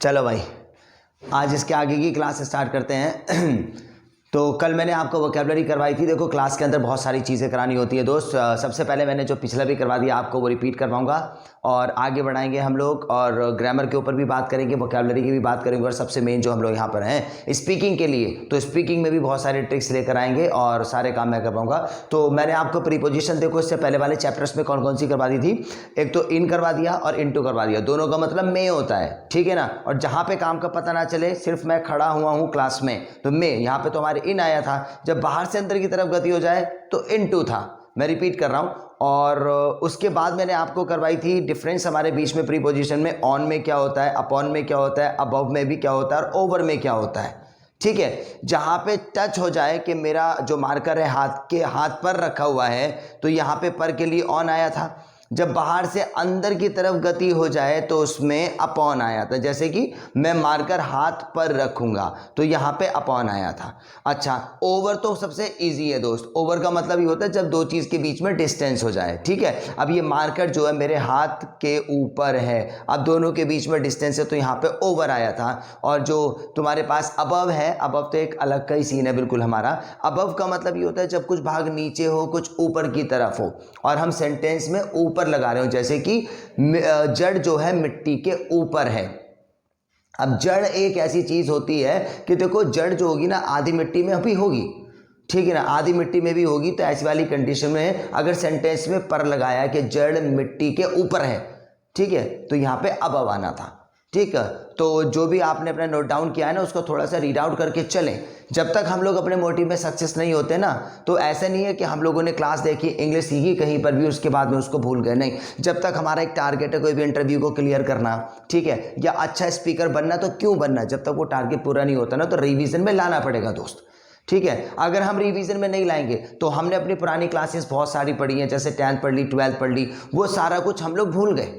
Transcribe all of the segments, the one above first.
चलो भाई, आज इसके आगे की क्लास स्टार्ट करते हैं। तो कल मैंने आपको वोकैबुलरी करवाई थी। देखो, क्लास के अंदर बहुत सारी चीज़ें करानी होती है दोस्त। सबसे पहले मैंने जो पिछला भी करवा दिया आपको वो रिपीट करवाऊंगा और आगे बढ़ाएंगे हम लोग, और ग्रामर के ऊपर भी बात करेंगे, वोकैबुलरी की भी बात करेंगे, और सबसे मेन जो हम लोग यहाँ पर हैं स्पीकिंग के लिए, तो स्पीकिंग में भी बहुत सारे ट्रिक्स लेकर आएंगे और सारे काम मैं करवाऊंगा। तो मैंने आपको प्रीपोजिशन, देखो इससे पहले वाले चैप्टर्स में कौन कौन सी करवा दी थी। एक तो इन करवा दिया और इनटू करवा दिया, दोनों का मतलब में होता है, ठीक है ना। और जहाँ पे काम का पता ना चले, सिर्फ मैं खड़ा हुआ हूँ क्लास में तो में, यहाँ पे तो हमारे इन आया था। जब बाहर से अंदर की तरफ गति हो जाए तो इनटू था। मैं रिपीट कर रहा हूँ। और उसके बाद मैंने आपको करवाई थी डिफरेंस हमारे बीच में प्रीपोजिशन में, ऑन में क्या होता है, अपॉन में क्या होता है, अबव में भी क्या होता है, और ओवर में क्या होता है। ठीक है, जहाँ पे टच हो जाए कि मेरा जो मार्कर है हाथ पर रखा हुआ है, तो यहाँ पे पर के लिए ऑन आया था। जब बाहर से अंदर की तरफ गति हो जाए तो उसमें अपॉन आया था। जैसे कि मैं मार्कर हाथ पर रखूंगा तो यहाँ पे अपॉन आया था। अच्छा, ओवर तो सबसे इजी है दोस्त। ओवर का मतलब ये होता है जब दो चीज़ के बीच में डिस्टेंस हो जाए। ठीक है, अब ये मार्कर जो है मेरे हाथ के ऊपर है, अब दोनों के बीच में डिस्टेंस है तो यहाँ पे ओवर आया था। और जो तुम्हारे पास अबव है, अबव तो एक अलग का ही सीन है बिल्कुल हमारा। अबव का मतलब ये होता है जब कुछ भाग नीचे हो, कुछ ऊपर की तरफ हो, और हम सेंटेंस में ऊपर लगा रहे हो। जैसे कि जड़ जो है मिट्टी के ऊपर है। अब जड़ एक ऐसी चीज होती है कि देखो, जड़ जो होगी ना आधी मिट्टी में अभी होगी, ठीक है ना, आधी मिट्टी में भी होगी। तो ऐसी वाली कंडीशन में अगर सेंटेंस में पर लगाया कि जड़ मिट्टी के ऊपर है, ठीक है, तो यहां पे अबव आना था। ठीक है, तो जो भी आपने अपना नोट डाउन किया है ना, उसको थोड़ा सा रीड आउट करके चलें। जब तक हम लोग अपने मोटिव में सक्सेस नहीं होते ना, तो ऐसा नहीं है कि हम लोगों ने क्लास देखी, इंग्लिश सीखी कहीं पर भी, उसके बाद में उसको भूल गए। नहीं, जब तक हमारा एक टारगेट है कोई भी इंटरव्यू को क्लियर करना, ठीक है, या अच्छा स्पीकर बनना, तो क्यों बनना, जब तक वो टारगेट पूरा नहीं होता ना, तो रिवीजन में लाना पड़ेगा दोस्त। ठीक है, अगर हम रिवीजन में नहीं लाएंगे तो हमने अपनी पुरानी क्लासेस बहुत सारी पढ़ी हैं, जैसे 10th पढ़ ली, 12th पढ़ ली, वो सारा कुछ हम लोग भूल गए।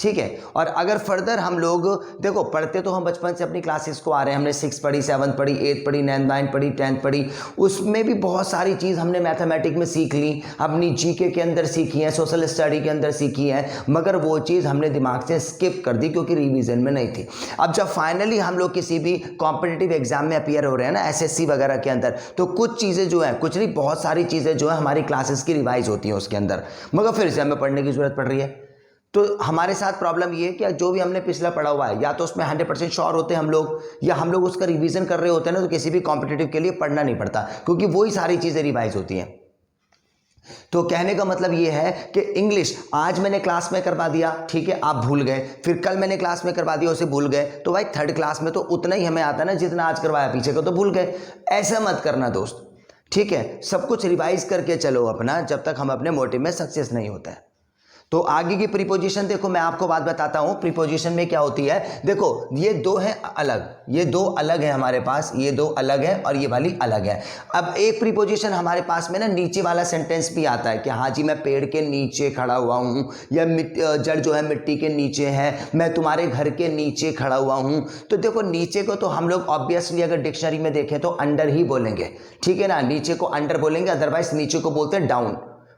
ठीक है, और अगर फर्दर हम लोग देखो, पढ़ते तो हम बचपन से अपनी क्लासेस को आ रहे हैं, हमने 6 पढ़ी, 7 पढ़ी, 8 पढ़ी, 9 पढ़ी, 10th पढ़ी, उसमें भी बहुत सारी चीज़ हमने मैथमेटिक में सीख ली, अपनी जीके के अंदर सीखी है, सोशल स्टडी के अंदर सीखी है, मगर वो चीज़ हमने दिमाग से स्किप कर दी क्योंकि रिवीजन में नहीं थी। अब जब फाइनली हम लोग किसी भी कॉम्पिटिटिव एग्जाम में अपीयर हो रहे हैं ना, एसएससी वगैरह के अंदर, तो कुछ चीज़ें जो है, कुछ नहीं बहुत सारी चीज़ें जो है हमारी क्लासेस की रिवाइज होती हैं उसके अंदर, मगर फिर से हमें पढ़ने की जरूरत पड़ रही है। तो हमारे साथ प्रॉब्लम ये है कि जो भी हमने पिछला पढ़ा हुआ है, या तो उसमें 100% श्योर होते हैं हम लोग, या हम लोग उसका रिवीजन कर रहे होते हैं ना, तो किसी भी कॉम्पिटिटिव के लिए पढ़ना नहीं पड़ता, क्योंकि वही सारी चीज़ें रिवाइज होती हैं। तो कहने का मतलब ये है कि इंग्लिश आज मैंने क्लास में करवा दिया, ठीक है, आप भूल गए, फिर कल मैंने क्लास में करवा दिया, उसे भूल गए, तो भाई थर्ड क्लास में तो उतना ही हमें आता है ना जितना आज करवाया, पीछे को तो भूल गए। ऐसा मत करना दोस्त, ठीक है, सब कुछ रिवाइज करके चलो अपना, जब तक हम अपने मोटिव में सक्सेस नहीं होता है। तो आगे की प्रीपोजिशन देखो, मैं आपको बात बताता हूं प्रीपोजिशन में क्या होती है। देखो, ये दो हैं अलग, ये दो अलग है हमारे पास, ये दो अलग है और ये वाली अलग है। अब एक प्रीपोजिशन हमारे पास में ना नीचे वाला सेंटेंस भी आता है कि हाँ जी, मैं पेड़ के नीचे खड़ा हुआ हूं, या जड़ जो है मिट्टी के नीचे है, मैं तुम्हारे घर के नीचे खड़ा हुआ हूं। तो देखो, नीचे को तो हम लोग ऑब्वियसली अगर डिक्शनरी में देखें तो अंडर ही बोलेंगे, ठीक है ना, नीचे को अंडर बोलेंगे, अदरवाइज नीचे को बोलते हैं डाउन,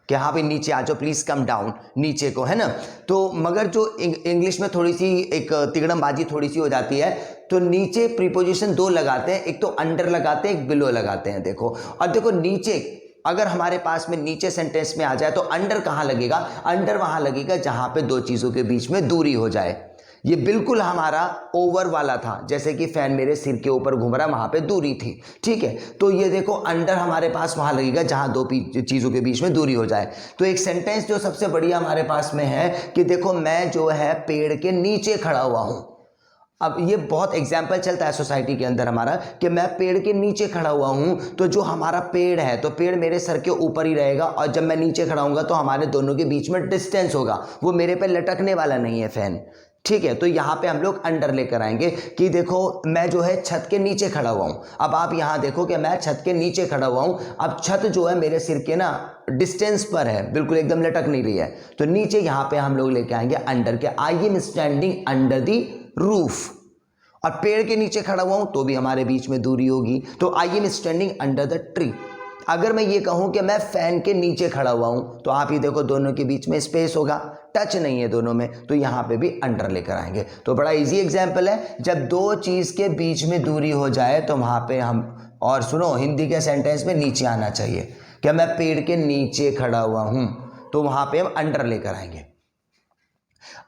कि हाँ भाई नीचे आ जाओ, प्लीज कम डाउन, नीचे को, है ना। तो मगर जो इंग्लिश में थोड़ी सी एक तिगड़मबाजी थोड़ी सी हो जाती है, तो नीचे प्रीपोजिशन दो लगाते हैं, एक तो अंडर लगाते हैं, एक बिलो लगाते हैं। देखो, और देखो नीचे अगर हमारे पास में नीचे सेंटेंस में आ जाए तो अंडर कहाँ लगेगा, अंडर वहां लगेगा जहां पे दो चीजों के बीच में दूरी हो जाए। ये बिल्कुल हमारा ओवर वाला था, जैसे कि फैन मेरे सिर के ऊपर घूम रहा, वहां पे दूरी थी, ठीक है। तो ये देखो, अंडर हमारे पास वहां लगेगा जहां दो चीजों के बीच में दूरी हो जाए। तो एक सेंटेंस जो सबसे बढ़िया हमारे पास में है कि देखो, मैं जो है पेड़ के नीचे खड़ा हुआ हूं। अब ये बहुत एग्जाम्पल चलता है सोसाइटी के अंदर हमारा कि मैं पेड़ के नीचे खड़ा हुआ हूं, तो जो हमारा पेड़ है, तो पेड़ मेरे सर के ऊपर ही रहेगा, और जब मैं नीचे खड़ा हूंगा तो हमारे दोनों के बीच में डिस्टेंस होगा, वो मेरे पे लटकने वाला नहीं है फैन, ठीक है। तो यहां पे हम लोग अंडर लेकर आएंगे कि देखो, मैं जो है छत के नीचे खड़ा हुआ हूं। अब आप यहां देखो कि मैं छत के नीचे खड़ा हुआ हूं, अब छत जो है मेरे सिर के ना डिस्टेंस पर है, बिल्कुल एकदम लटक नहीं रही है, तो नीचे यहां पे हम लोग लेके आएंगे अंडर के, I am standing under the roof. और पेड़ के नीचे खड़ा हुआ हूं तो भी हमारे बीच में दूरी होगी, तो I am standing under the tree. अगर मैं ये कहूँ कि मैं फैन के नीचे खड़ा हुआ हूँ तो आप ही देखो दोनों के बीच में स्पेस होगा, टच नहीं है दोनों में, तो यहाँ पे भी अंडर लेकर आएंगे। तो बड़ा इजी एग्जाम्पल है, जब दो चीज़ के बीच में दूरी हो जाए तो वहाँ पे हम, और सुनो हिंदी के सेंटेंस में नीचे आना चाहिए, क्या मैं पेड़ के नीचे खड़ा हुआ हूँ, तो वहाँ पे हम अंडर लेकर आएंगे।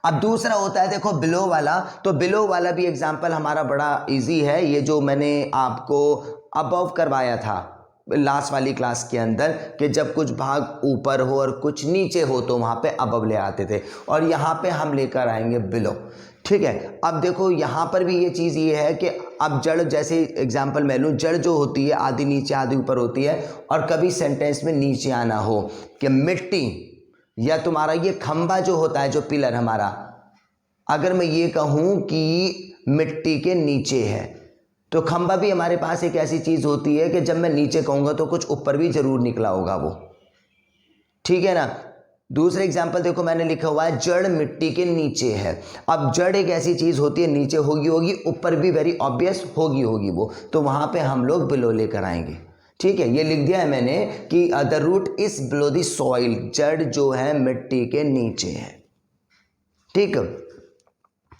अब दूसरा होता है देखो बिलो वाला, तो बिलो वाला भी एग्जाम्पल हमारा बड़ा इजी है। ये जो मैंने आपको अबव करवाया था लास्ट वाली क्लास के अंदर, कि जब कुछ भाग ऊपर हो और कुछ नीचे हो तो वहाँ पे अबव ले आते थे, और यहाँ पे हम लेकर आएंगे बिलो। ठीक है, अब देखो यहाँ पर भी ये चीज़ ये है कि अब जड़, जैसे एग्जाम्पल मैं लूँ, जड़ जो होती है आधी नीचे आधी ऊपर होती है, और कभी सेंटेंस में नीचे आना हो कि मिट्टी या तुम्हारा ये खंभा जो होता है, जो पिलर हमारा, अगर मैं ये कहूँ कि मिट्टी के नीचे है, तो खंभा भी हमारे पास एक ऐसी चीज़ होती है कि जब मैं नीचे कहूँगा तो कुछ ऊपर भी जरूर निकला होगा वो। ठीक है ना। दूसरे एग्जाम्पल देखो मैंने लिखा हुआ है जड़ मिट्टी के नीचे है। अब जड़ एक ऐसी चीज़ होती है, नीचे होगी होगी, ऊपर भी वेरी ऑब्वियस होगी होगी वो, तो वहाँ पे हम लोग बिलो लेकर आएंगे। ठीक है, ये लिख दिया है मैंने कि the root is below the soil, जड़ जो है मिट्टी के नीचे है। ठीक है,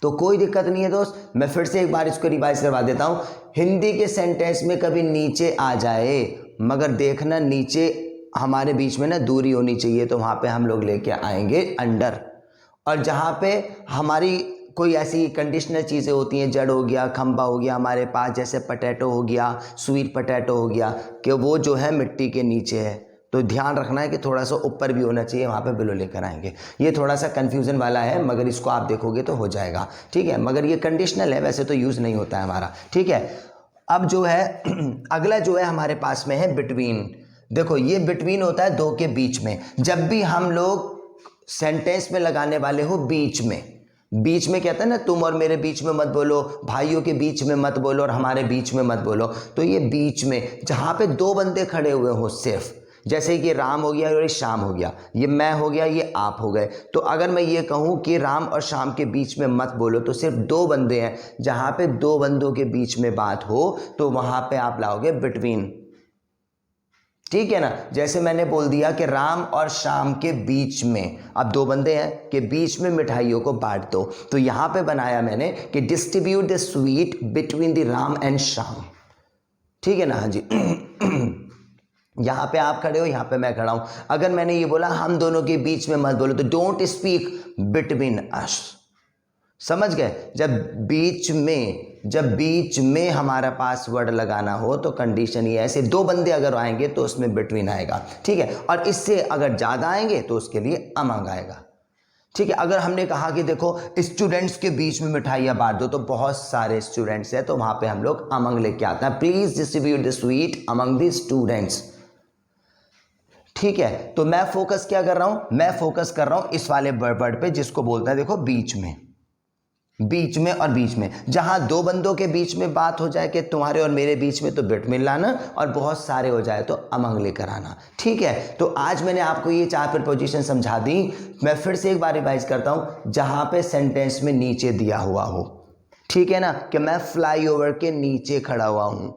तो कोई दिक्कत नहीं है दोस्त, मैं फिर से एक बार इसको रिवाइज करवा देता हूँ। हिंदी के सेंटेंस में कभी नीचे आ जाए, मगर देखना नीचे हमारे बीच में ना दूरी होनी चाहिए, तो वहाँ पे हम लोग लेके आएंगे अंडर। और जहाँ पे हमारी कोई ऐसी कंडीशनल चीज़ें होती हैं, जड़ हो गया, खंबा हो गया हमारे पास, जैसे पटैटो हो गया, स्वीट पटैटो हो गया, कि वो जो है मिट्टी के नीचे है, तो ध्यान रखना है कि थोड़ा सा ऊपर भी होना चाहिए, वहाँ पे बिलो लेकर आएंगे। ये थोड़ा सा कन्फ्यूज़न वाला है, मगर इसको आप देखोगे तो हो जाएगा। ठीक है, मगर ये कंडीशनल है, वैसे तो यूज़ नहीं होता है हमारा। ठीक है, अब जो है अगला जो है हमारे पास में है बिटवीन। देखो ये बिटवीन होता है दो के बीच में। जब भी हम लोग सेंटेंस में लगाने वाले हो बीच में, बीच में कहते हैं ना, तुम और मेरे बीच में मत बोलो, भाइयों के बीच में मत बोलो, और हमारे बीच में मत बोलो, तो ये बीच में जहाँ पे दो बंदे खड़े हुए हो सिर्फ, जैसे कि राम हो गया और ये श्याम हो गया, ये मैं हो गया, ये आप हो गए, तो अगर मैं ये कहूँ कि राम और श्याम के बीच में मत बोलो, तो सिर्फ दो बंदे हैं, जहाँ पे दो बंदों के बीच में बात हो तो वहाँ पे आप लाओगे बिटवीन। ठीक है ना, जैसे मैंने बोल दिया कि राम और श्याम के बीच में, अब दो बंदे हैं कि बीच में मिठाइयों को बांट दो, तो यहां पे बनाया मैंने कि distribute the sweet between the Ram and Shyam. ठीक है ना, हाँ जी। यहां पे आप खड़े हो, यहां पे मैं खड़ा हूं, अगर मैंने ये बोला हम दोनों के बीच में मत बोलो, तो डोंट स्पीक बिटवीन अस। समझ गए, जब बीच में हमारा पास वर्ड लगाना हो तो कंडीशन ये है, ऐसे दो बंदे अगर आएंगे तो उसमें बिटवीन आएगा। ठीक है, और इससे अगर ज़्यादा आएंगे तो उसके लिए अमंग आएगा। ठीक है, अगर हमने कहा कि देखो स्टूडेंट्स के बीच में मिठाइयाँ बांट दो, तो बहुत सारे स्टूडेंट्स हैं, तो वहाँ पे हम लोग अमंग लेके आते हैं, please distribute the sweet among the students. ठीक है, तो मैं फोकस क्या कर रहा हूँ, मैं फोकस कर रहा हूँ इस वाले वर्ड पे जिसको बोलते हैं देखो बीच में, बीच में और बीच में, जहां दो बंदों के बीच में बात हो जाए कि तुम्हारे और मेरे बीच में, तो बिटवीन लाना, और बहुत सारे हो जाए तो अमंग लेकर आना। ठीक है, तो आज मैंने आपको ये चार प्रीपोजिशन समझा दी, मैं फिर से एक बार रिवाइज करता हूं, जहां पे सेंटेंस में नीचे दिया हुआ हो। ठीक है ना, कि मैं फ्लाईओवर के नीचे खड़ा हुआ हूं।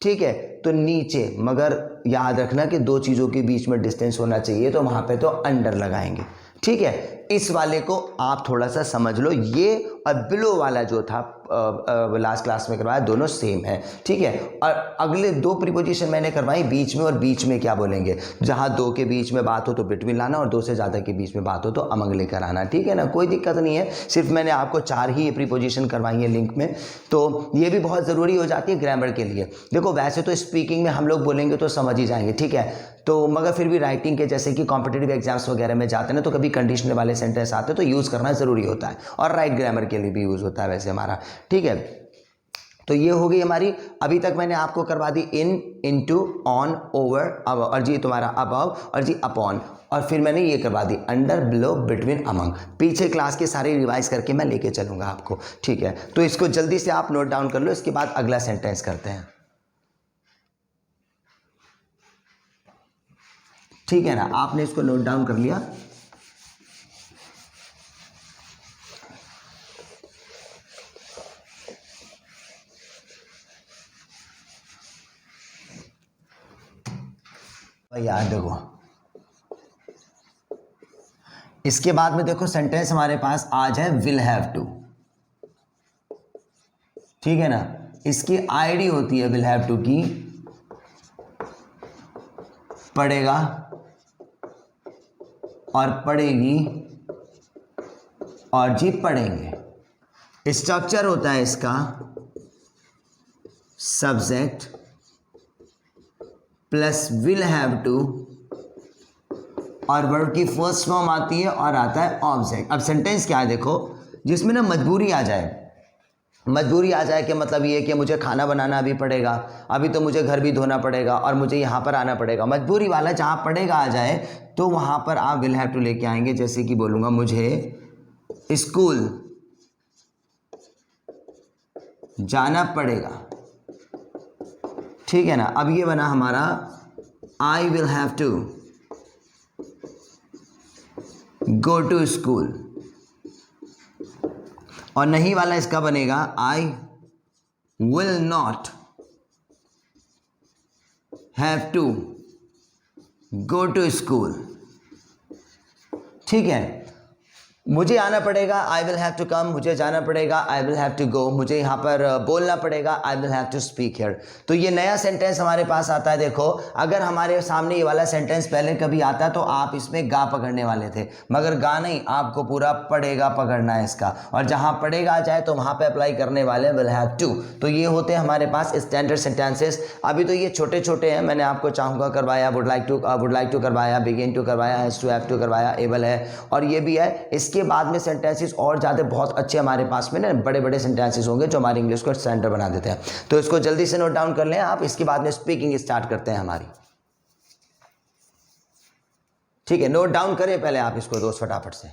ठीक है, तो नीचे, मगर याद रखना कि दो चीज़ों के बीच में डिस्टेंस होना चाहिए, तो वहाँ पे तो अंडर लगाएंगे। ठीक है, इस वाले को आप थोड़ा सा समझ लो, ये और बिलो वाला जो था लास्ट क्लास में करवाया, दोनों सेम है। ठीक है, और अगले दो प्रीपोजिशन मैंने करवाई बीच में, और बीच में क्या बोलेंगे, जहाँ दो के बीच में बात हो तो बिटवीन लाना, और दो से ज़्यादा के बीच में बात हो तो अमंग लेकर आना। ठीक है ना, कोई दिक्कत नहीं है, सिर्फ मैंने आपको चार ही प्रीपोजिशन करवाई है लिंक में, तो ये भी बहुत ज़रूरी हो जाती है ग्रामर के लिए। देखो वैसे तो स्पीकिंग में हम लोग बोलेंगे तो समझ ही जाएंगे, ठीक है, तो मगर फिर भी राइटिंग के, जैसे कि कॉम्पिटिटिव एग्जाम्स वगैरह में जाते हैं ना, तो कभी कंडीशनल वाले सेंटेंस आते हैं तो यूज़ करना ज़रूरी होता है, और राइट ग्रामर के लिए भी यूज़ होता है वैसे हमारा। ठीक है, तो ये हो गई हमारी, अभी तक मैंने आपको करवा दी इन, इनटू, ऑन, ओवर, और जी तुम्हारा अबव, और जी अपॉन, और फिर मैंने ये करवा the under, below, between, among. पीछे क्लास के सारे रिवाइज करके मैं लेके चलूँगा आपको। ठीक है, तो इसको जल्दी से आप नोट डाउन कर लो, इसके बाद अगला सेंटेंस करते हैं। ठीक है ना, आपने इसको नोट डाउन कर लिया। यार देखो, इसके बाद में देखो सेंटेंस हमारे पास आज है विल हैव टू, ठीक है ना। इसकी आईडी होती है विल हैव टू की, पढ़ेगा और पढ़ेगी और जी पढ़ेंगे। स्ट्रक्चर होता है इसका subject plus will have to, और वर्ब की फर्स्ट फॉर्म आती है और आता है ऑब्जेक्ट। अब सेंटेंस क्या है देखो, जिसमें ना मजबूरी आ जाए, मजबूरी आ जाए कि मतलब ये कि मुझे खाना बनाना भी पड़ेगा, अभी तो मुझे घर भी धोना पड़ेगा और मुझे यहाँ पर आना पड़ेगा, मजबूरी वाला जहाँ पड़ेगा आ जाए तो वहाँ पर आप विल हैव टू लेके आएंगे। जैसे कि बोलूँगा मुझे स्कूल जाना पड़ेगा, ठीक है ना। अब ये बना हमारा I will have to go to school, और नहीं वाला इसका बनेगा I will not have to go to school, ठीक है। मुझे आना पड़ेगा, I will have to come, मुझे जाना पड़ेगा, I will have to go, मुझे यहाँ पर बोलना पड़ेगा, I will have to speak here. तो ये नया सेंटेंस हमारे पास आता है। देखो अगर हमारे सामने ये वाला सेंटेंस पहले कभी आता तो आप इसमें गा पकड़ने वाले थे, मगर गा नहीं, आपको पूरा पड़ेगा पकड़ना है इसका, और जहाँ पड़ेगा आ जाए तो वहाँ पे अप्लाई करने वाले विल हैव टू। तो ये होते हैं हमारे पास स्टैंडर्ड सेंटेंसेस। अभी तो ये छोटे छोटे हैं, मैंने आपको चाहूँगा करवाया, वुड लाइक टू करवाया, बिगिन टू करवाया, हैज़ टू हैव टू करवाया, एबल है, और ये भी है। इसके बाद में सेंटेंसेस और ज़्यादा बहुत अच्छे हमारे पास में ना बड़े बड़े सेंटेंसेस होंगे जो हमारी इंग्लिश को स्टैंडर्ड बना देते हैं। तो इसको जल्दी से नोट डाउन कर लें आप। इसके बाद में स्पीकिंग स्टार्ट करते हैं हमारी, ठीक है। नोट डाउन करें पहले आप इसको दोस्त फटाफट से,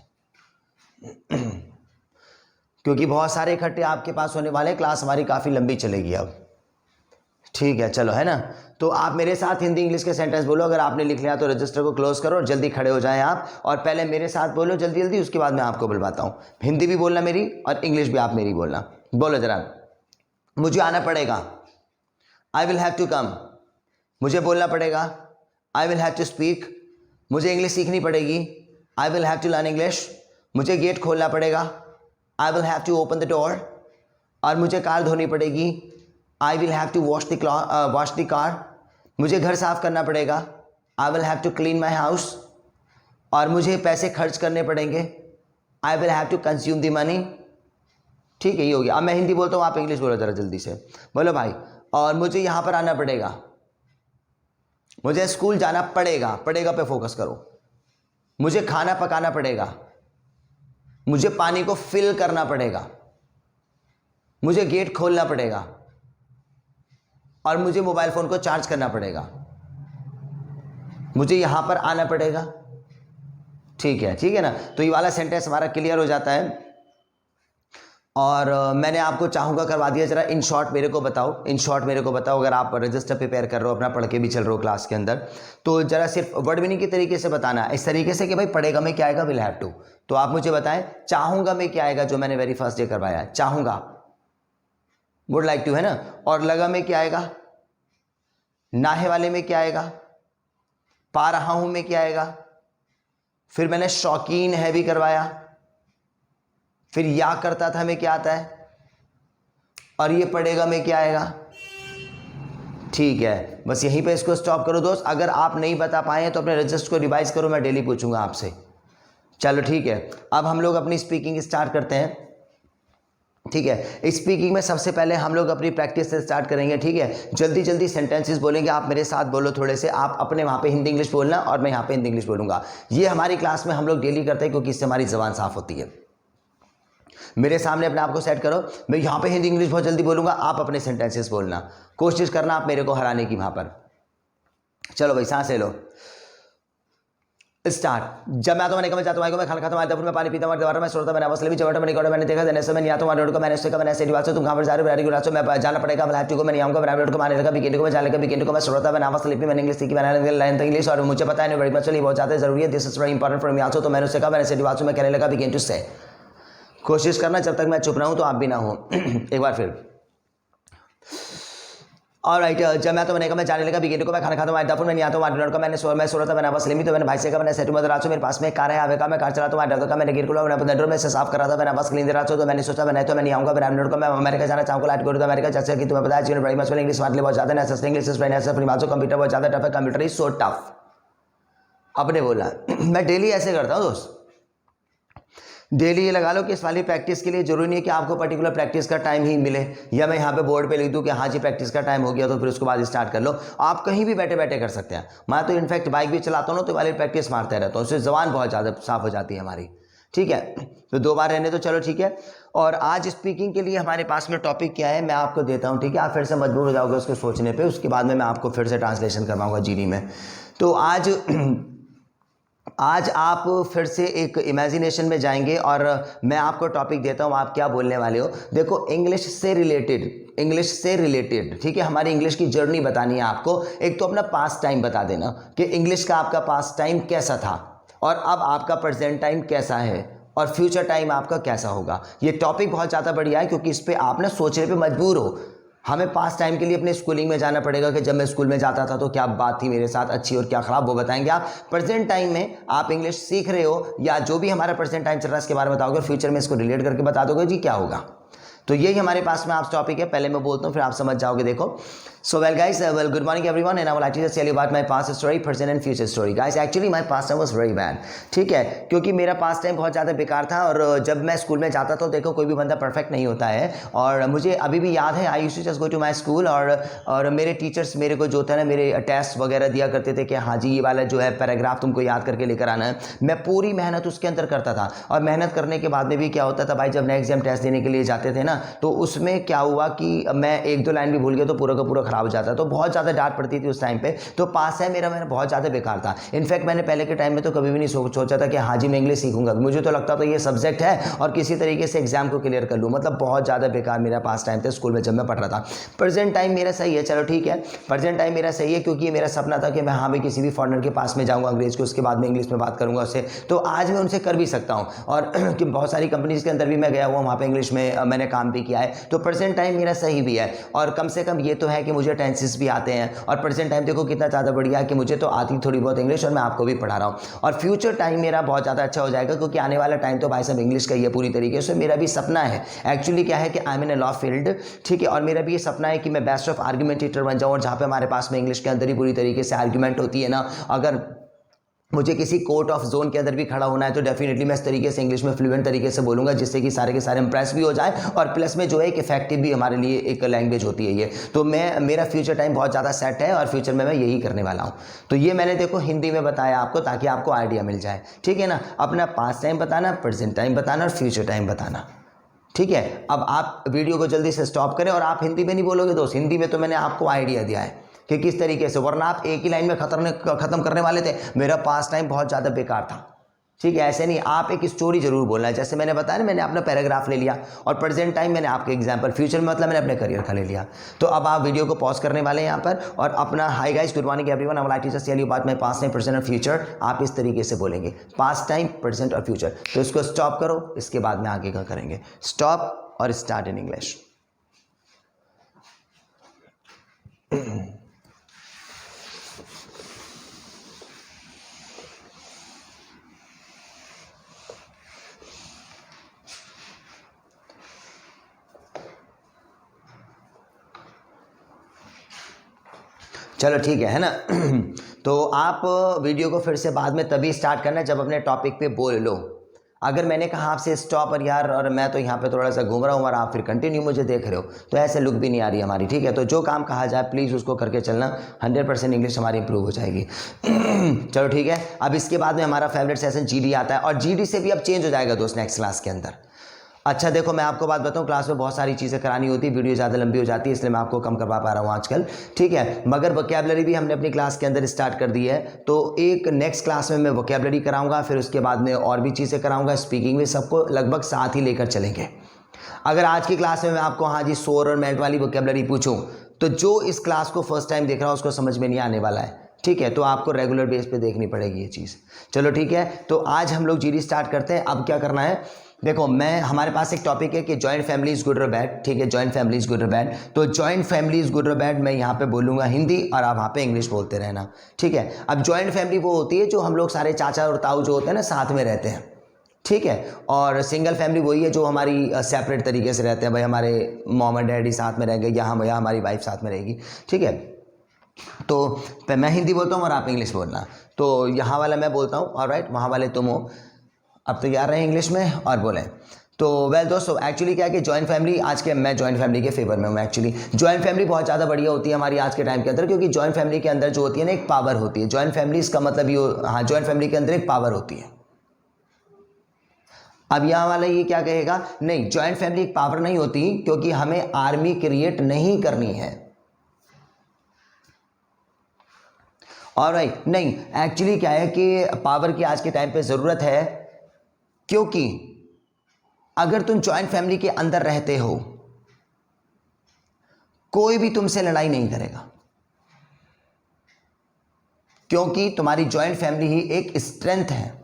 क्योंकि बहुत सारे इकट्ठे आपके पास होने वाले, क्लास हमारी काफ़ी लंबी चलेगी अब, ठीक है। चलो है ना, तो आप मेरे साथ हिंदी इंग्लिश के सेंटेंस बोलो। अगर आपने लिख लिया तो रजिस्टर को क्लोज करो और जल्दी खड़े हो जाएं आप, और पहले मेरे साथ बोलो जल्दी जल्दी, उसके बाद मैं आपको बुलवाता हूँ। हिंदी भी बोलना मेरी और इंग्लिश भी आप मेरी बोलना। बोलो जरा। मुझे आना पड़ेगा, I will have to come, मुझे बोलना पड़ेगा, I will have to speak, मुझे इंग्लिश सीखनी पड़ेगी, I will have to learn English, मुझे गेट खोलना पड़ेगा, I will have to open the door, और मुझे कार धोनी पड़ेगी, I will have to wash the car, मुझे घर साफ करना पड़ेगा, I will have to clean my house, और मुझे पैसे खर्च करने पड़ेंगे, I will have to consume the money, ठीक है। ये हो गया। अब मैं हिंदी बोलता हूँ, आप इंग्लिश बोलो जरा जल्दी से, बोलो भाई। और मुझे यहाँ पर आना पड़ेगा, मुझे स्कूल जाना पड़ेगा, पड़ेगा पे फोकस करो, मुझे खाना पकाना पड़ेगा, मुझे पानी को फिल करना पड़ेगा, मुझे गेट खोलना पड़ेगा, और मुझे मोबाइल फ़ोन को चार्ज करना पड़ेगा, मुझे यहाँ पर आना पड़ेगा, ठीक है ना। तो ये वाला सेंटेंस हमारा क्लियर हो जाता है। और मैंने आपको चाहूँगा करवा दिया। जरा इन शॉर्ट मेरे को बताओ, इन शॉर्ट मेरे को बताओ, अगर आप रजिस्टर प्रिपेयर कर रहे हो, अपना पढ़ के भी चल रहे हो क्लास के अंदर, तो जरा सिर्फ वर्ड मीनिंग के तरीके से बताना, इस तरीके से कि भाई पढ़ेगा में क्या आएगा, विल हैव टू। तो आप मुझे बताएं चाहूँगा में क्या आएगा, जो मैंने वेरी फर्स्ट डे करवाया है, चाहूँगा, वुड लाइक टू है ना। और लगा में क्या आएगा, नाहे वाले में क्या आएगा, पा रहा हूं में क्या आएगा, फिर मैंने शौकीन है भी करवाया, फिर या करता था में क्या आता है, और ये पढ़ेगा में क्या आएगा, ठीक है। बस यहीं पे इसको स्टॉप करो दोस्त। अगर आप नहीं बता पाए तो अपने रजिस्टर को रिवाइज करो, मैं डेली पूछूंगा आपसे। चलो ठीक है, अब हम लोग अपनी स्पीकिंग स्टार्ट करते हैं, ठीक है। स्पीकिंग में सबसे पहले हम लोग अपनी प्रैक्टिस से स्टार्ट करेंगे, ठीक है। जल्दी जल्दी सेंटेंसेस बोलेंगे, आप मेरे साथ बोलो थोड़े से, आप अपने वहाँ पे हिंदी इंग्लिश बोलना और मैं यहाँ पे हिंदी इंग्लिश बोलूँगा। ये हमारी क्लास में हम लोग डेली करते हैं, क्योंकि इससे हमारी ज़बान साफ़ होती है। मेरे सामने अपने आप को सेट करो, मैं यहाँ पे हिंदी इंग्लिश बहुत जल्दी बोलूँगा, आप अपने सेंटेंसेस बोलना, कोशिश करना आप मेरे को हराने की वहाँ पर। चलो भाई सांस ले लो, स्टार्ट। जब मैं तो मैंने कहा मैं जाता हूँ, मैं खाना खाता हूँ, मैं पानी पीता हूँ, दोबारा मैं सोता, मैंने आवाज़ लेवी, जब मैंने कहा मैंने देखा, देने से मैं यहाँ तो रोड को मैंने उससे मैंने ऐसे दिवार से तुम कहाँ पर जा रहे हो, वेरी गुड, मैं जाना पड़ेगा, मैं को मैं आऊँगा, मैं रोड को मारने लगा, वीकेंड को मैं जाने लगा, वीकेंड को मैं सोता, मैंने आवाज़ लिपी, मैंने इंग्लिश सीखी, मैंने लाइन इंग्लिश, और मुझे पता है वेरी मच बहुत ज़्यादा जरूरी है, this is very important for me also. तो मैंने उससे कहा, मैंने से दिवार से मैं कहने लगा, वीकेंड टू से। कोशिश करना जब तक मैं चुप रहा हूँ तो आप भी ना हो। एक बार फिर और राइट जब मैं तो मैंने कहा मैं जाने लगा बिगेट को मैं खाना खाता हूँ दफर मैं नहीं आता हूँ का मैं सो रहा था मैंने बस लिमी तो मैंने भाई से कहा मैंने सेटू मत राचो मेरे पास में कार है आवे का मैं कार चलाता हूँ ड्राइवर का मैंने गिर को मैंने डर में से साफ करा था मैंने बस क्लीन रहा तो मैंने सोचा मैं तो मैं नहीं आऊँगा मैंने को मैं अमेरिका जाना चाहूँगा लाइट करूँ अमेरिका जैसे कि तुम्हें पता है बड़ी मच इंग्लिश वाले बहुत ज़्यादा है इंग्लिश कंप्यूटर बहुत ज़्यादा टफ है कंप्यूटर इज सो टफ। आपने बोला मैं डेली ऐसे करता हूँ दोस्त, डेली ये लगा लो कि इस वाली प्रैक्टिस के लिए जरूरी नहीं है कि आपको पर्टिकुलर प्रैक्टिस का टाइम ही मिले या मैं यहाँ पे बोर्ड पे लिख दूँ कि हाँ जी प्रैक्टिस का टाइम हो गया तो फिर उसके बाद स्टार्ट कर लो। आप कहीं भी बैठे बैठे कर सकते हैं। मैं तो इनफैक्ट बाइक भी चलाता हूँ ना तो वाली प्रैक्टिस मारते रहता हूँ, उससे जबान बहुत ज़्यादा साफ हो जाती है हमारी। ठीक है तो 2 बार रहने तो चलो ठीक है। और आज स्पीकिंग के लिए हमारे पास में टॉपिक क्या है मैं आपको देता हूँ, ठीक है। आप फिर से मजबूर हो जाओगे उसको सोचने पर, उसके बाद में मैं आपको फिर से ट्रांसलेशन करवाऊँगा जीडी में। तो आज आप फिर से एक इमेजिनेशन में जाएंगे और मैं आपको टॉपिक देता हूं, आप क्या बोलने वाले हो। देखो इंग्लिश से रिलेटेड, ठीक है। हमारी इंग्लिश की जर्नी बतानी है आपको। एक तो अपना पास्ट टाइम बता देना कि इंग्लिश का आपका पास्ट टाइम कैसा था और अब आपका प्रेजेंट टाइम कैसा है और फ्यूचर टाइम आपका कैसा होगा। ये टॉपिक बहुत ज़्यादा बढ़िया है क्योंकि इस पर आप ना सोचने पे मजबूर हो। हमें पास्ट टाइम के लिए अपने स्कूलिंग में जाना पड़ेगा कि जब मैं स्कूल में जाता था तो क्या बात थी मेरे साथ अच्छी और क्या ख़राब, वो बताएंगे आप। प्रेजेंट टाइम में आप इंग्लिश सीख रहे हो या जो भी हमारा प्रेजेंट टाइम चल रहा है इसके बारे में बताओगे और फ्यूचर में इसको रिलेट करके बता दोगे जी क्या होगा। तो यही हमारे पास में आप टॉपिक है, पहले मैं बोलता हूँ फिर आप समझ जाओगे। देखो so well guys, well good morning everyone and I will actually tell you about my past story, present and future story. Guys actually my past time was very bad, ठीक है, क्योंकि मेरा पास्ट टाइम बहुत ज़्यादा बेकार था। और जब मैं स्कूल में जाता था देखो कोई भी बंदा परफेक्ट नहीं होता है और मुझे अभी भी याद है I used to just go to my school और मेरे टीचर्स मेरे को जो था ना मेरे टेस्ट वगैरह दिया करते थे कि हाँ जी ये वाला जो है पैराग्राफ तुमको याद करके लेकर आना है। मैं पूरी मेहनत उसके अंदर करता था और मेहनत करने के बाद में भी क्या होता था भाई, जब नेक्स्ट एग्जाम टेस्ट देने के लिए जाते थे ना तो उसमें क्या हुआ कि मैं 1-2 लाइन भी भूल गया तो पूरा का पूरा खराब हो जाता। तो बहुत ज़्यादा डांट पड़ती थी उस टाइम पे। तो पास है मेरा बहुत ज़्यादा बेकार था। इनफैक्ट मैंने पहले के टाइम में तो कभी भी नहीं सोचा था कि हाँ जी मैं इंग्लिश सीखूंगा। मुझे तो लगता था ये सब्जेक्ट है और किसी तरीके से एग्जाम को क्लियर कर लूँ। मतलब बहुत ज़्यादा बेकार मेरा पास टाइम था स्कूल में जब मैं पढ़ रहा था। प्रेजेंट टाइम मेरा सही है, चलो ठीक है, प्रेजेंट टाइम मेरा सही है क्योंकि ये मेरा सपना था कि मैं हाँ भी किसी भी फॉरेनर के पास में जाऊँगा अंग्रेज को, उसके बाद में इंग्लिश में बात करूँगा उससे। तो आज मैं उनसे कर भी सकता हूँ और कि बहुत सारी कंपनीज के अंदर भी मैं गया हुआ, वहाँ पर इंग्लिश में मैंने काम भी किया है। तो प्रेजेंट टाइम मेरा सही भी है और कम से कम ये तो है कि मुझे टेंसेस भी आते हैं। और प्रेजेंट टाइम देखो कितना ज़्यादा बढ़िया है कि मुझे तो आती थोड़ी बहुत इंग्लिश और मैं आपको भी पढ़ा रहा हूँ। और फ्यूचर टाइम मेरा बहुत ज़्यादा अच्छा हो जाएगा क्योंकि आने वाला टाइम तो भाई साहब इंग्लिश का ही है पूरी तरीके से। मेरा भी सपना है एक्चुअली क्या है कि I am in a law field, ठीक है, और मेरा भी ये सपना है कि मैं बेस्ट ऑफ आर्गूमेंटेटर बन जाऊँ और जहाँ पे हमारे पास में इंग्लिश के अंदर ही पूरी तरीके से आर्गूमेंट होती है ना, अगर मुझे किसी कोर्ट ऑफ जोन के अंदर भी खड़ा होना है तो डेफिनेटली मैं इस तरीके से इंग्लिश में फ्लुएंट तरीके से बोलूँगा जिससे कि सारे के सारे इंप्रेस भी हो जाए और प्लस में जो है एक इफेक्टिव भी हमारे लिए एक लैंग्वेज होती है ये। तो मेरा फ्यूचर टाइम बहुत ज़्यादा सेट है और फ्यूचर में मैं यही करने वाला हूँ। तो ये मैंने देखो हिंदी में बताया आपको ताकि आपको आइडिया मिल जाए, ठीक है ना। अपना पास्ट टाइम बताना, प्रेजेंट टाइम बताना और फ्यूचर टाइम बताना, ठीक है। अब आप वीडियो को जल्दी से स्टॉप करें और आप हिंदी में नहीं बोलोगे दोस्त, हिंदी में तो मैंने आपको आइडिया दिया है कि किस तरीके से, वरना आप एक ही लाइन में खत्म करने वाले थे। मेरा पास्ट टाइम बहुत ज़्यादा बेकार था, ठीक है, ऐसे नहीं। आप एक स्टोरी जरूर बोलना है, जैसे मैंने बताया ना मैंने अपना पैराग्राफ ले लिया और प्रेजेंट टाइम मैंने आपके एग्जांपल, फ्यूचर में मतलब मैंने अपने करियर का ले लिया। तो अब आप वीडियो को पॉज करने वाले हैं यहाँ पर और अपना hi guys good morning everyone I will tell you about my past time present और फ्यूचर। आप इस तरीके से बोलेंगे पास्ट टाइम प्रेजेंट और फ्यूचर। तो इसको स्टॉप करो, इसके बाद में आगे का करेंगे। स्टॉप और स्टार्ट इन इंग्लिश। चलो ठीक है ना। तो आप वीडियो को फिर से बाद में तभी स्टार्ट करना जब अपने टॉपिक पे बोल लो। अगर मैंने कहा आपसे स्टॉप और यार और मैं तो यहाँ पे थोड़ा सा घूम रहा हूँ और आप फिर कंटिन्यू मुझे देख रहे हो तो ऐसे लुक भी नहीं आ रही हमारी, ठीक है। तो जो काम कहा जाए प्लीज़ उसको करके चलना, 100% इंग्लिश हमारी इंप्रूव हो जाएगी। चलो ठीक है। अब इसके बाद में हमारा फेवरेट सेशन जीडी आता है और जीडी से भी अब चेंज हो जाएगा दोस्त नेक्स्ट क्लास के अंदर। अच्छा देखो मैं आपको बात बताऊं, क्लास में बहुत सारी चीज़ें करानी होती है, वीडियो ज़्यादा लंबी हो जाती है इसलिए मैं आपको कम करवा पा रहा हूं आजकल, ठीक है। मगर वोकैबुलरी भी हमने अपनी क्लास के अंदर स्टार्ट कर दी है। तो एक नेक्स्ट क्लास में मैं वोकैबुलरी कराऊंगा, फिर उसके बाद में और भी चीज़ें कराऊंगा, स्पीकिंग में सबको लगभग साथ ही लेकर चलेंगे। अगर आज की क्लास में मैं आपको हाँ जी सोर और मेल्ट वाली वोकैबुलरी पूछूँ तो जो इस क्लास को फर्स्ट टाइम देख रहा है उसको समझ में नहीं आने वाला है, ठीक है। तो आपको रेगुलर बेस पे देखनी पड़ेगी ये चीज़। चलो ठीक है। तो आज हम लोग जीडी स्टार्ट करते हैं। अब क्या करना है, देखो मैं हमारे पास एक टॉपिक है कि जॉइंट फैमिली इज़ गुड और बैड, ठीक है, जॉइंट फैमिली इज़ गुड और बैड। तो जॉइंट फैमिली इज़ गुड और बैड मैं यहाँ पे बोलूँगा हिंदी और आप वहाँ पे इंग्लिश बोलते रहना, ठीक है। अब जॉइंट फैमिली वो होती है जो हम लोग सारे चाचा और ताऊ जो होते हैं ना साथ में रहते हैं, ठीक है। और सिंगल फैमिली वही है जो हमारी सेपरेट तरीके से रहते हैं, भाई हमारे मॉम और डैडी साथ में रहेंगे या हम या हमारी वाइफ साथ में रहेगी, ठीक है। तो मैं हिंदी बोलता हूँ और आप इंग्लिश बोलना। तो यहाँ वाला मैं बोलता हूँ ऑलराइट, वहाँ वाले तुम हो। अब तैयार रहें इंग्लिश में और बोलें। तो वेल दोस्तों, एक्चुअली क्या है कि जॉइंट फैमिली आज के मैं जॉइंट फैमिली के फेवर में हूँ। एक्चुअली जॉइंट फैमिली बहुत ज़्यादा बढ़िया होती है हमारी आज के टाइम के अंदर, क्योंकि जॉइंट फैमिली के अंदर जो होती है ना एक पावर होती है। जॉइंट फैमिली इसका मतलब ये, हाँ, जॉइंट फैमिली के अंदर एक पावर होती है। अब यहाँ वाला ये क्या कहेगा, नहीं जॉइंट फैमिली एक पावर नहीं होती, क्योंकि हमें आर्मी क्रिएट नहीं करनी है। ऑलराइट, नहीं एक्चुअली क्या है कि पावर की आज के टाइम पे ज़रूरत है, क्योंकि अगर तुम जॉइंट फैमिली के अंदर रहते हो कोई भी तुमसे लड़ाई नहीं करेगा, क्योंकि तुम्हारी जॉइंट फैमिली ही एक स्ट्रेंथ है।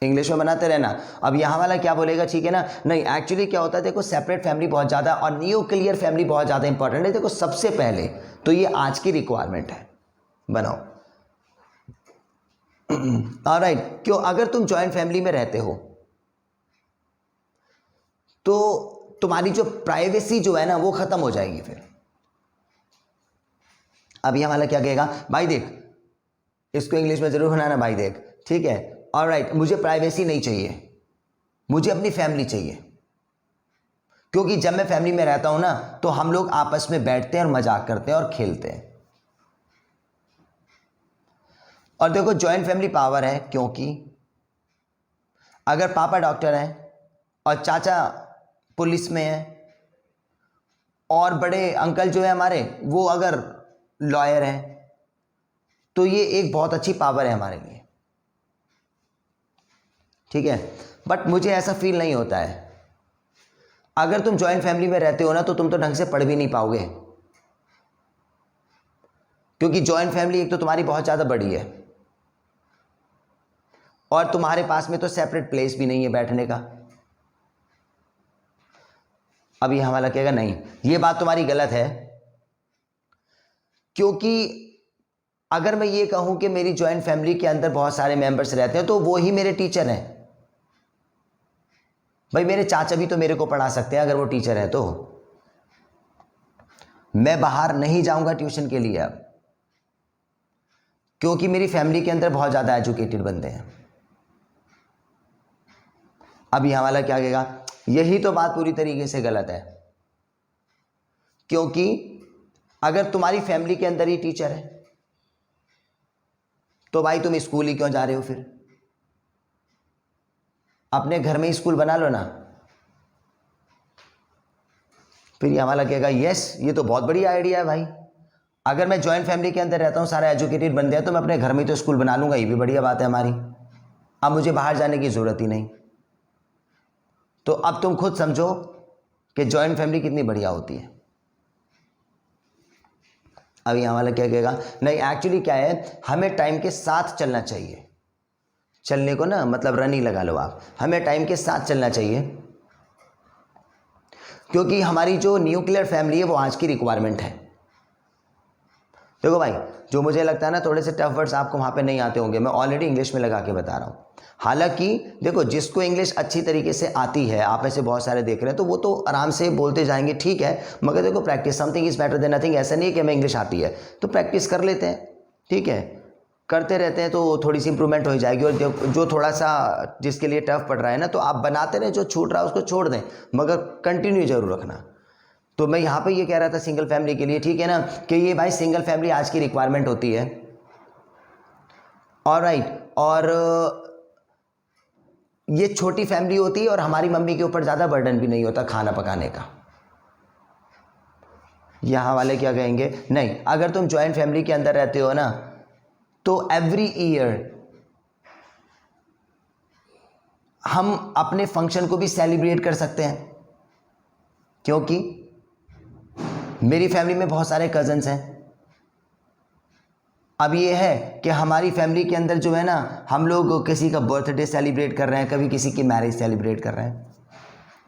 इंग्लिश में बनाते रहना। अब यहाँ वाला क्या बोलेगा, ठीक है ना। नहीं एक्चुअली क्या होता है, देखो सेपरेट फैमिली बहुत ज़्यादा और न्यूक्लियर फैमिली बहुत ज़्यादा इंपॉर्टेंट है। देखो सबसे पहले तो ये आज की रिक्वायरमेंट है, बनाओ। ऑलराइट, क्यों, अगर तुम जॉइंट फैमिली में रहते हो तो तुम्हारी जो प्राइवेसी जो है ना वो खत्म हो जाएगी फिर। अब यहाँ वाला क्या कहेगा, भाई देख, इसको इंग्लिश में जरूर बनाना, भाई देख, ठीक है। ऑलराइट, मुझे प्राइवेसी नहीं चाहिए, मुझे अपनी फैमिली चाहिए, क्योंकि जब मैं फैमिली में रहता हूं ना तो हम लोग आपस में बैठते हैं और मजाक करते हैं और खेलते हैं। और देखो जॉइंट फैमिली पावर है, क्योंकि अगर पापा डॉक्टर हैं और चाचा पुलिस में है और बड़े अंकल जो है हमारे वो अगर लॉयर हैं, तो ये एक बहुत अच्छी पावर है हमारे लिए, ठीक है। बट मुझे ऐसा फील नहीं होता है। अगर तुम जॉइंट फैमिली में रहते हो ना तो तुम तो ढंग से पढ़ भी नहीं पाओगे, क्योंकि जॉइंट फैमिली एक तो तुम्हारी बहुत ज़्यादा बड़ी है और तुम्हारे पास में तो सेपरेट प्लेस भी नहीं है बैठने का। अब ये हमारा कहेगा नहीं, ये बात तुम्हारी गलत है, क्योंकि अगर मैं ये कहूं कि मेरी जॉइंट फैमिली के अंदर बहुत सारे मेंबर्स रहते हैं तो वो ही मेरे टीचर हैं। भाई मेरे चाचा भी तो मेरे को पढ़ा सकते हैं अगर वो टीचर है तो। मैं बाहर नहीं जाऊंगा ट्यूशन के लिए अब, क्योंकि मेरी फैमिली के अंदर बहुत ज़्यादा एजुकेटेड बंदे हैं। अब यहाँ वाला क्या कहेगा, यही तो बात पूरी तरीके से गलत है, क्योंकि अगर तुम्हारी फैमिली के अंदर ही टीचर है तो भाई तुम स्कूल ही क्यों जा रहे हो, फिर अपने घर में ही स्कूल बना लो ना। फिर ये हमारा कहेगा यस, ये तो बहुत बढ़िया आइडिया है भाई, अगर मैं जॉइंट फैमिली के अंदर रहता हूँ सारे एजुकेटेड बंदे हैं तो मैं अपने घर में ही तो स्कूल बना लूंगा, ये भी बढ़िया बात है हमारी, अब मुझे बाहर जाने की ज़रूरत ही नहीं। तो अब तुम खुद समझो कि जॉइंट फैमिली कितनी बढ़िया होती है। अब यहाँ वाला क्या कहेगा, नहीं एक्चुअली क्या है, हमें टाइम के साथ चलना चाहिए। चलने को ना मतलब रन ही लगा लो आप, हमें टाइम के साथ चलना चाहिए, क्योंकि हमारी जो न्यूक्लियर फैमिली है वो आज की रिक्वायरमेंट है। देखो भाई, जो मुझे लगता है ना थोड़े से टफ वर्ड्स आपको वहाँ पे नहीं आते होंगे, मैं ऑलरेडी इंग्लिश में लगा के बता रहा हूँ। हालांकि देखो जिसको इंग्लिश अच्छी तरीके से आती है, आप ऐसे बहुत सारे देख रहे हैं, तो वो तो आराम से बोलते जाएंगे, ठीक है। मगर देखो practice, something is better than nothing. ऐसा नहीं है कि हमें इंग्लिश आती है तो प्रैक्टिस कर लेते हैं, ठीक है, करते रहते हैं तो थोड़ी सी इंप्रूवमेंट हो जाएगी। और जो थोड़ा सा जिसके लिए टफ पड़ रहा है ना, तो आप बनाते रहें, जो छूट रहा है उसको छोड़ दें, मगर कंटिन्यू जरूर रखना। तो मैं यहाँ पे ये कह रहा था सिंगल फैमिली के लिए, ठीक है ना, कि ये भाई सिंगल फैमिली आज की रिक्वायरमेंट होती है। ऑलराइट, और ये छोटी फैमिली होती है और हमारी मम्मी के ऊपर ज़्यादा बर्डन भी नहीं होता खाना पकाने का। यहाँ वाले क्या कहेंगे, नहीं अगर तुम जॉइंट फैमिली के अंदर रहते हो ना तो एवरी ईयर हम अपने फंक्शन को भी सेलिब्रेट कर सकते हैं, क्योंकि मेरी फैमिली में बहुत सारे कजन्स हैं। अब ये है कि हमारी फैमिली के अंदर जो है ना, हम लोग किसी का बर्थडे सेलिब्रेट कर रहे हैं, कभी किसी की मैरिज सेलिब्रेट कर रहे हैं,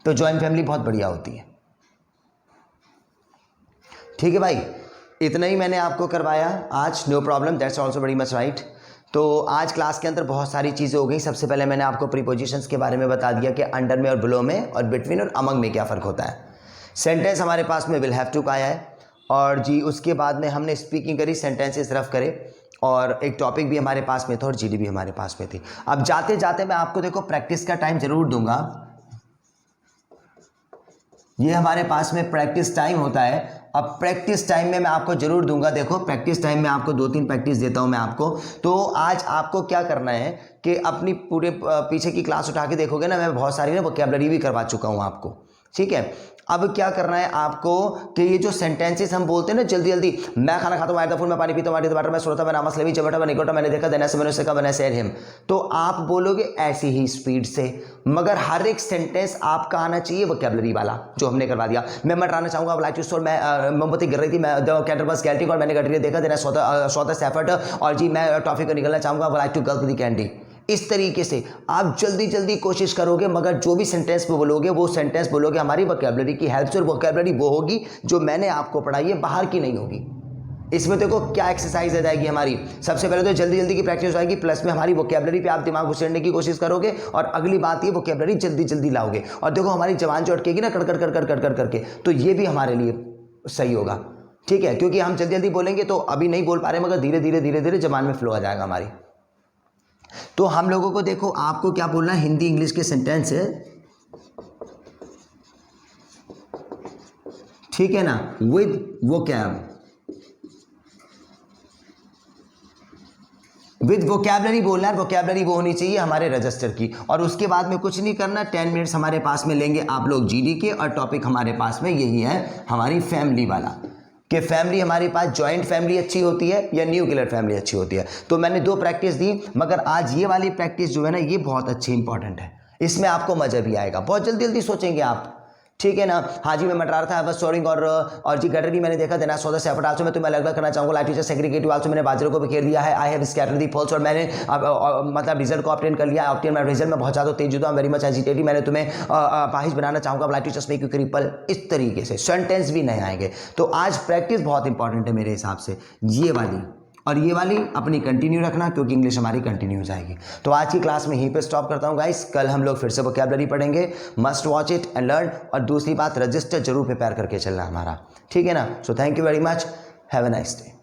तो जॉइंट फैमिली बहुत बढ़िया होती है। ठीक है भाई, इतना ही मैंने आपको करवाया आज, no problem, that's also very much right. तो आज क्लास के अंदर बहुत सारी चीज़ें हो गई। सबसे पहले मैंने आपको प्रीपोजिशंस के बारे में बता दिया कि अंडर में और बिलो में और बिटवीन और अमंग में क्या फ़र्क होता है। सेंटेंस हमारे पास में विल हैव टू का आया है, और जी उसके बाद में हमने स्पीकिंग करी, सेंटेंसेस रफ करे, और एक टॉपिक भी हमारे पास में था और जीडी भी हमारे पास में थी। अब जाते जाते मैं आपको देखो प्रैक्टिस का टाइम ज़रूर दूंगा। ये हमारे पास में प्रैक्टिस टाइम होता है। अब प्रैक्टिस टाइम में मैं आपको जरूर दूंगा, देखो प्रैक्टिस टाइम में आपको 2-3 प्रैक्टिस देता हूं मैं आपको। तो आज आपको क्या करना है कि अपनी पूरे पीछे की क्लास उठा के देखोगे ना, मैं बहुत सारी ना वोकैबुलरी भी करवा चुका हूं आपको। ठीक है, अब क्या करना है आपको कि ये जो सेंटेंसेस हम बोलते हैं ना जल्दी जल्दी, मैं खाना खाता हूँ, आया था फूल, मैं पानी पीता हूँ, वाटर, मैं सोता, मैं नामस लेवी चबटा, मैं निकोटा, मैंने देखा, देना से मैंने उसका मैंने सेड हिम, तो आप बोलोगे ऐसी ही स्पीड से, मगर हर एक सेंटेंस आपका आना चाहिए वोकैबुलरी वाला जो हमने करवा दिया। मैं मटराना चाहूँगा, लाइक टू स्टोर, मैं मोमबत्ती गिर रही थी, मैं कैटर बस गैल्टी और मैंने गटरी देखा, देना सौदा सैफर्ट, और जी मैं टॉफी को निकलना चाहूँगा, like to gulp the candy. इस तरीके से आप जल्दी जल्दी कोशिश करोगे, मगर जो भी सेंटेंस बोलोगे वो सेंटेंस बोलोगे हमारी वोकैबुलरी की हेल्प से, और वोकैबुलरी वो होगी जो मैंने आपको पढ़ाई है, बाहर की नहीं होगी। इसमें देखो क्या एक्सरसाइज आ जाएगी हमारी। सबसे पहले तो जल्दी जल्दी की प्रैक्टिस हो जाएगी, प्लस में हमारी वोकैबुलरी पे आप दिमाग घुसेड़ने की कोशिश करोगे, और अगली बात ये वोकैबुलरी जल्दी जल्दी लाओगे, और देखो हमारी जबान जो अटकेगी ना कर कर कर कर कर कर करके, तो ये भी हमारे लिए सही होगा। ठीक है, क्योंकि हम जल्दी जल्दी बोलेंगे तो अभी नहीं बोल पा रहे, मगर धीरे धीरे धीरे धीरे जबान में फ्लो आ जाएगा हमारी। तो हम लोगों को देखो आपको क्या बोलना है, हिंदी इंग्लिश के सेंटेंस है, ठीक है ना, विद वोकैबुलरी बोलना है। वोकैबुलरी वो होनी चाहिए हमारे रजिस्टर की, और उसके बाद में कुछ नहीं करना। 10 मिनट्स हमारे पास में लेंगे आप लोग जीडी के, और टॉपिक हमारे पास में यही है हमारी फैमिली वाला, कि फैमिली हमारे पास जॉइंट फैमिली अच्छी होती है या न्यूक्लियर फैमिली अच्छी होती है। तो मैंने 2 प्रैक्टिस दी, मगर आज ये वाली प्रैक्टिस जो है ना, ये बहुत अच्छी इंपॉर्टेंट है, इसमें आपको मजा भी आएगा, बहुत जल्दी जल्दी सोचेंगे आप। ठीक है ना, हाँ जी मैं मटरा रहा था, बस सोरिंग, और जी गटर भी मैंने देखा, देना सौदा सेफर्ट आल्सो, मैं तुम्हें अलग अलग करना चाहूँगा, लाइक टीचर सेग्रीगेटिव आल्सो, मैंने बाजरे को बिखेर दिया है, I have scattered the falls, और मैंने मतलब रिजल्ट को ऑब्टेन कर लिया, ऑब्टेन मैं रिजल्ट में बहुत ज़्यादा तेज होता हूँ, वेरी मच एजिटेटिव, मैंने तुम्हें पाहिश बनाना चाहूँगा, like teachers make you cripple. इस तरीके से सेंटेंस भी नए आएंगे। तो आज प्रैक्टिस बहुत इंपॉर्टेंट है मेरे हिसाब से, ये वाली और ये वाली अपनी कंटिन्यू रखना, क्योंकि इंग्लिश हमारी कंटिन्यू हो जाएगी। तो आज की क्लास में यहीं पे स्टॉप करता हूँ गाइस, कल हम लोग फिर से वोकैबुलरी पढ़ेंगे, must watch it and learn, और दूसरी बात रजिस्टर जरूर प्रिपेयर करके चलना हमारा, ठीक है ना। So thank you very much, have a nice day.